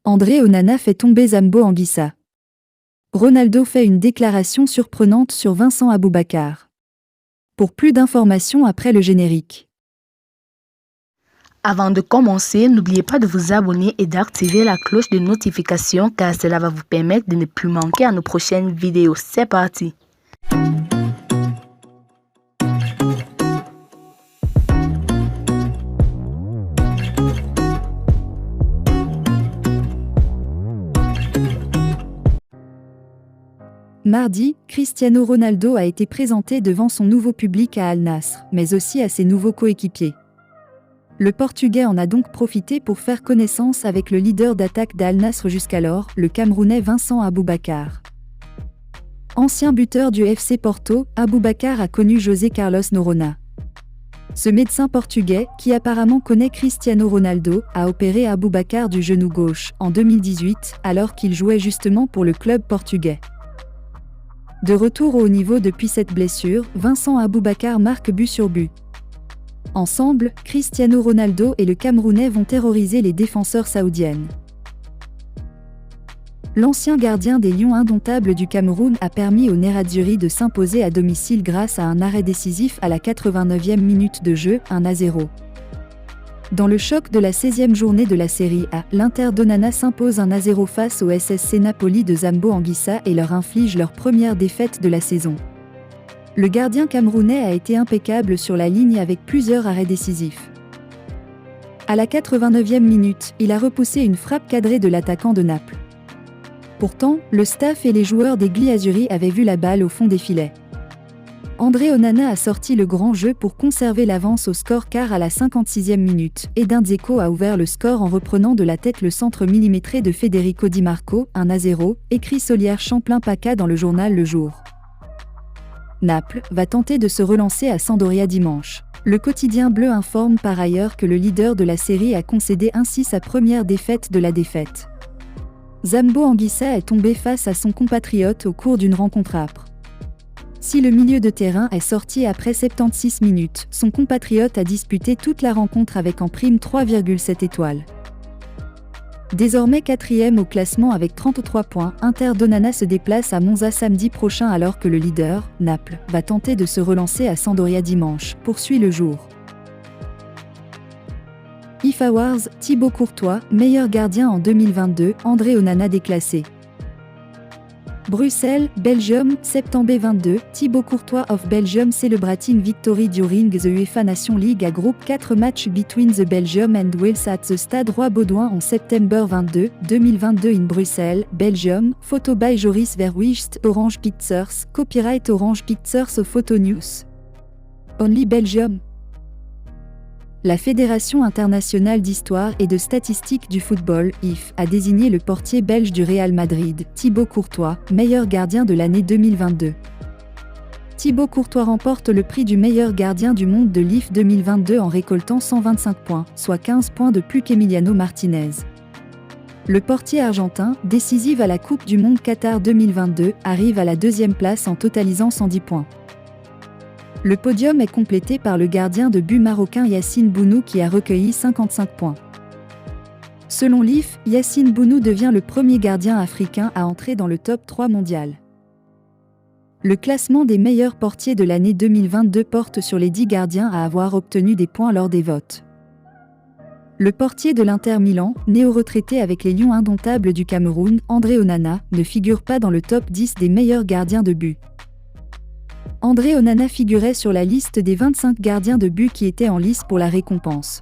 André Onana fait tomber Zambo Anguissa. Ronaldo fait une déclaration surprenante sur Vincent Aboubakar. Pour plus d'informations après le générique. Avant de commencer, n'oubliez pas de vous abonner et d'activer la cloche de notification car cela va vous permettre de ne plus manquer à nos prochaines vidéos. C'est parti! Mardi, Cristiano Ronaldo a été présenté devant son nouveau public à Al Nassr, mais aussi à ses nouveaux coéquipiers. Le Portugais en a donc profité pour faire connaissance avec le leader d'attaque d'Al Nassr jusqu'alors, le Camerounais Vincent Aboubakar. Ancien buteur du FC Porto, Aboubakar a connu José Carlos Noronha. Ce médecin portugais, qui apparemment connaît Cristiano Ronaldo, a opéré Aboubakar du genou gauche en 2018, alors qu'il jouait justement pour le club portugais. De retour au haut niveau depuis cette blessure, Vincent Aboubakar marque but sur but. Ensemble, Cristiano Ronaldo et le Camerounais vont terroriser les défenseurs saoudiennes. L'ancien gardien des Lions indomptables du Cameroun a permis aux Nerazzurri de s'imposer à domicile grâce à un arrêt décisif à la 89e minute de jeu, 1-0. Dans le choc de la 16e journée de la Série A, l'Inter d'Onana s'impose 1-0 face au SSC Napoli de Zambo Anguissa et leur inflige leur première défaite de la saison. Le gardien camerounais a été impeccable sur la ligne avec plusieurs arrêts décisifs. À la 89e minute, il a repoussé une frappe cadrée de l'attaquant de Naples. Pourtant, le staff et les joueurs des Gli Azzurri avaient vu la balle au fond des filets. André Onana a sorti le grand jeu pour conserver l'avance au score car à la 56e minute, Edin Dzeko a ouvert le score en reprenant de la tête le centre millimétré de Federico Di Marco, 1-0, écrit Solière Champlain-Paca dans le journal Le Jour. Naples va tenter de se relancer à Sampdoria dimanche. Le quotidien bleu informe par ailleurs que le leader de la série a concédé ainsi sa première défaite de la défaite. Zambo Anguissa est tombé face à son compatriote au cours d'une rencontre âpre. Si le milieu de terrain est sorti après 76 minutes, son compatriote a disputé toute la rencontre avec en prime 3,7 étoiles. Désormais 4e au classement avec 33 points, Inter d'Onana se déplace à Monza samedi prochain alors que le leader, Naples, va tenter de se relancer à Sampdoria dimanche, poursuit Le Jour. IF Awards, Thibaut Courtois, meilleur gardien en 2022, André Onana déclassé. Bruxelles, Belgium, septembre 22, Thibaut Courtois of Belgium celebrating victory during the UEFA Nations League a Group 4 match between the Belgium and Wales at the Stade Roi-Baudouin on September 22, 2022 in Bruxelles, Belgium, photo by Joris Verwijst, Orange Pictures, copyright Orange Pictures Photo News. Only Belgium. La Fédération internationale d'histoire et de statistique du football, IF, a désigné le portier belge du Real Madrid, Thibaut Courtois, meilleur gardien de l'année 2022. Thibaut Courtois remporte le prix du meilleur gardien du monde de l'IF 2022 en récoltant 125 points, soit 15 points de plus qu'Emiliano Martinez. Le portier argentin, décisif à la Coupe du Monde Qatar 2022, arrive à la deuxième place en totalisant 110 points. Le podium est complété par le gardien de but marocain Yacine Bounou qui a recueilli 55 points. Selon l'IF, Yacine Bounou devient le premier gardien africain à entrer dans le top 3 mondial. Le classement des meilleurs portiers de l'année 2022 porte sur les 10 gardiens à avoir obtenu des points lors des votes. Le portier de l'Inter Milan, néo-retraité avec les Lions indomptables du Cameroun, André Onana, ne figure pas dans le top 10 des meilleurs gardiens de but. André Onana figurait sur la liste des 25 gardiens de but qui étaient en lice pour la récompense.